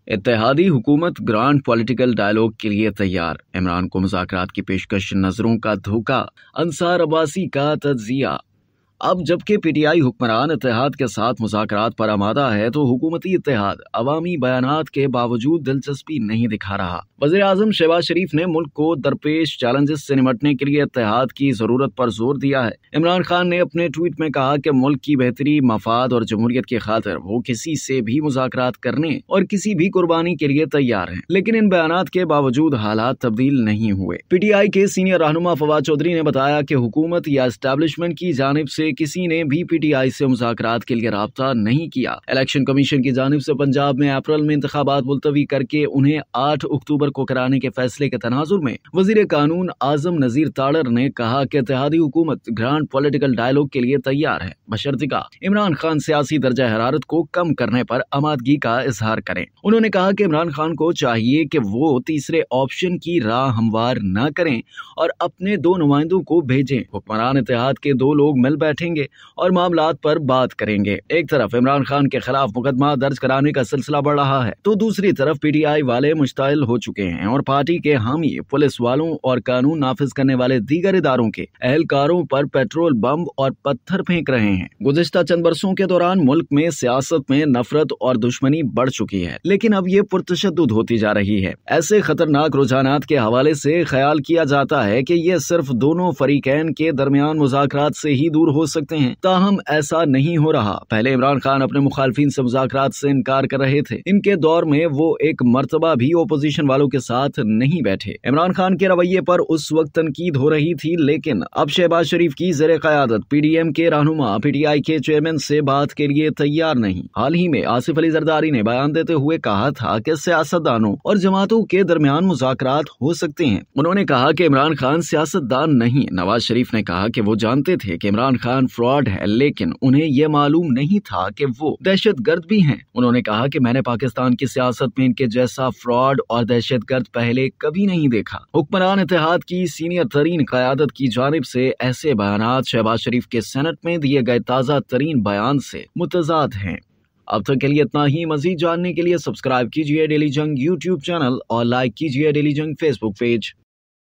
اتحادی حکومت grand political dialogue کے لیے تیار، عمران کو مذاکرات کی پیشکش، نظروں کا دھوکہ، انصار عباسی کا تجزیہ۔ اب جبکہ پی ٹی آئی حکمران اتحاد کے ساتھ مذاکرات پر آمادہ ہے تو حکومتی اتحاد عوامی بیانات کے باوجود دلچسپی نہیں دکھا رہا۔ وزیر اعظم شہباز شریف نے ملک کو درپیش چیلنجز سے نمٹنے کے لیے اتحاد کی ضرورت پر زور دیا ہے۔ عمران خان نے اپنے ٹویٹ میں کہا کہ ملک کی بہتری، مفاد اور جمہوریت کی خاطر وہ کسی سے بھی مذاکرات کرنے اور کسی بھی قربانی کے لیے تیار ہیں، لیکن ان بیانات کے باوجود حالات تبدیل نہیں ہوئے۔ پی ٹی آئی کے سینئر رہنما فواد چودھری نے بتایا کہ حکومت یا اسٹیبلشمنٹ کی جانب سے کسی نے بھی پی ٹی آئی سے مذاکرات کے لیے رابطہ نہیں کیا۔ الیکشن کمیشن کی جانب سے پنجاب میں اپریل میں انتخابات ملتوی کر کے انہیں 8 اکتوبر کو کرانے کے فیصلے کے تناظر میں وزیر قانون اعظم نذیر تاڑر نے کہا کہ اتحادی حکومت گرانڈ پولیٹیکل ڈائلاگ کے لیے تیار ہے، بشرطیکہ عمران خان سیاسی درجہ حرارت کو کم کرنے پر آمادگی کا اظہار کریں۔ انہوں نے کہا کہ عمران خان کو چاہیے کہ وہ تیسرے آپشن کی راہ ہموار نہ کریں اور اپنے 2 نمائندوں کو بھیجیں۔ حکمران اتحاد کے 2 لوگ مل بیٹھیں گے اور معاملات پر بات کریں گے۔ ایک طرف عمران خان کے خلاف مقدمہ درج کرانے کا سلسلہ بڑھ رہا ہے تو دوسری طرف پی ٹی آئی والے مشتعل ہو چکے ہیں اور پارٹی کے حامی پولیس والوں اور قانون نافذ کرنے والے دیگر اداروں کے اہلکاروں پر پیٹرول بم اور پتھر پھینک رہے ہیں۔ گزشتہ چند برسوں کے دوران ملک میں سیاست میں نفرت اور دشمنی بڑھ چکی ہے، لیکن اب یہ پرتشدد ہوتی جا رہی ہے۔ ایسے خطرناک رجحانات کے حوالے سے خیال کیا جاتا ہے کہ یہ صرف دونوں فریقین کے درمیان مذاکرات سے ہی دور ہو سکتے ہیں، تاہم ایسا نہیں ہو رہا۔ پہلے عمران خان اپنے مخالفین سے مذاکرات سے انکار کر رہے تھے، ان کے دور میں وہ ایک مرتبہ بھی اپوزیشن والوں کے ساتھ نہیں بیٹھے۔ عمران خان کے رویے پر اس وقت تنقید ہو رہی تھی، لیکن اب شہباز شریف کی زیر قیادت پی ڈی ایم کے رہنما پی ٹی آئی کے چیئرمین سے بات کے لیے تیار نہیں۔ حال ہی میں آصف علی زرداری نے بیان دیتے ہوئے کہا تھا کہ سیاستدانوں اور جماعتوں کے درمیان مذاکرات ہو سکتے ہیں۔ انہوں نے کہا کہ عمران خان سیاستدان نہیں۔ نواز شریف نے کہا کہ وہ جانتے تھے کہ عمران خان فراڈ ہے، لیکن انہیں یہ معلوم نہیں تھا کہ وہ دہشت گرد بھی ہیں۔ انہوں نے کہا کہ میں نے پاکستان کی سیاست میں ان کے جیسا فراڈ اور دہشت گرد پہلے کبھی نہیں دیکھا۔ حکمران اتحاد کی سینئر ترین قیادت کی جانب سے ایسے بیانات شہباز شریف کے سینٹ میں دیے گئے تازہ ترین بیان سے متضاد ہیں۔ اب تک کے لیے اتنا ہی۔ مزید جاننے کے لیے سبسکرائب کیجیے ڈیلی جنگ یوٹیوب چینل اور لائک کیجیے ڈیلی جنگ فیس بک پیج۔